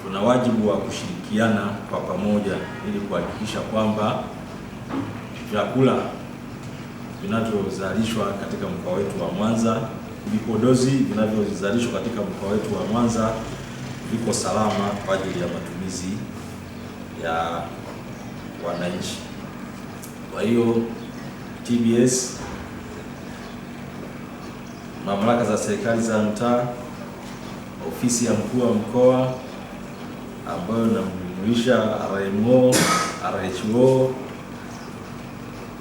tuna wajibu wa kushirikiana kwa pamoja ili kuhakikisha kwamba vyakula vinavyozalishwa katika mkoa wetu wa Mwanza, vipodozi vinavyozalishwa katika mkoa wetu wa Mwanza viko salama kwa ajili ya matumizi ya wananchi. Kwa hiyo TBS, mamlaka za serikali za mtaa, ofisi ya mkuu wa mkoa ambayo inamjumuisha RMO, RHO,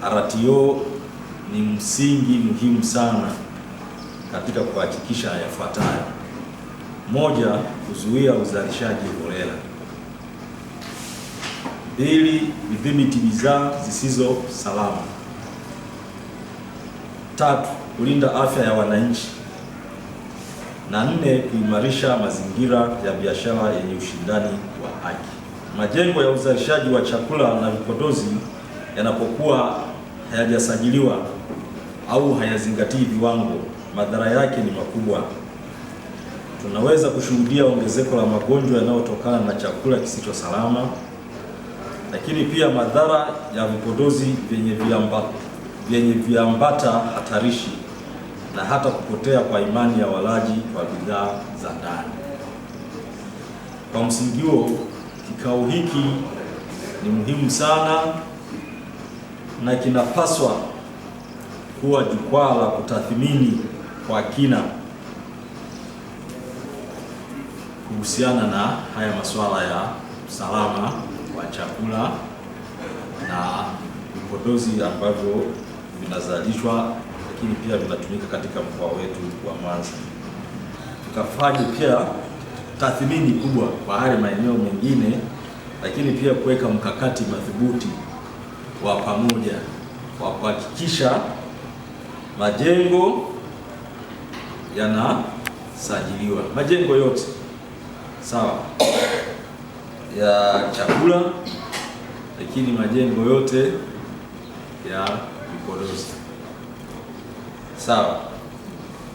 RTO ni msingi muhimu sana katika kuhakikisha yafuatayo: moja, kuzuia uzalishaji holela; pili, kudhibiti bidhaa zisizo salama; tatu, kulinda afya ya wananchi; na nne, kuimarisha mazingira ya biashara yenye ushindani wa haki. Majengo ya uzalishaji wa chakula na vipodozi yanapokuwa hayajasajiliwa au hayazingatii viwango, madhara yake ni makubwa. Tunaweza kushuhudia ongezeko la magonjwa yanayotokana na chakula kisicho salama, lakini pia madhara ya vipodozi vyenye viambata hatarishi na hata kupotea kwa imani ya walaji kwa bidhaa za ndani. Kwa msingi huo, kikao hiki ni muhimu sana na kinapaswa kuwa jukwaa la kutathmini kwa kina kuhusiana na haya masuala ya usalama wa chakula na vipodozi ambavyo vinazalishwa lakini pia vinatumika katika mkoa wetu wa Mwanza. Tukafanye pia tathmini kubwa kwa hali maeneo mengine, lakini pia kuweka mkakati madhubuti wa pamoja wa kuhakikisha majengo yanasajiliwa, majengo yote sawa ya chakula, lakini majengo yote ya vipodozi sawa.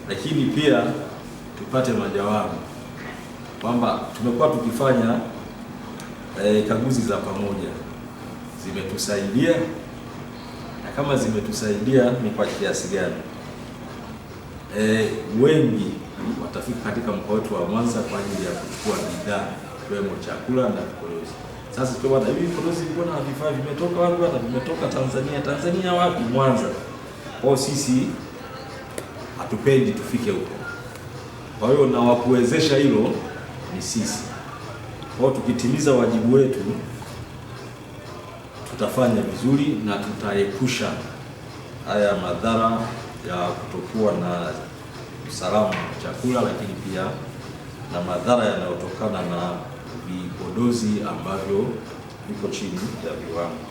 Lakini pia tupate majawabu kwamba tumekuwa tukifanya kaguzi za pamoja, zimetusaidia, na kama zimetusaidia ni kwa kiasi gani. Wengi watafika katika mkoa wetu wa Mwanza kwa ajili ya kuchukua bidhaa ikiwemo chakula na vipodozi. Sasa tukiona hivi vipodozi mbona vifaa vimetoka wapi? Na vimetoka Tanzania. Tanzania wapi? Mwanza. Kwa sisi hatupendi tufike huko. Kwa hiyo na wakuwezesha hilo ni sisi. Kwa tukitimiza wajibu wetu tutafanya vizuri na tutaepusha haya madhara ya kutokuwa na usalama wa chakula, lakini pia na madhara yanayotokana na vipodozi ambavyo viko chini ya viwango.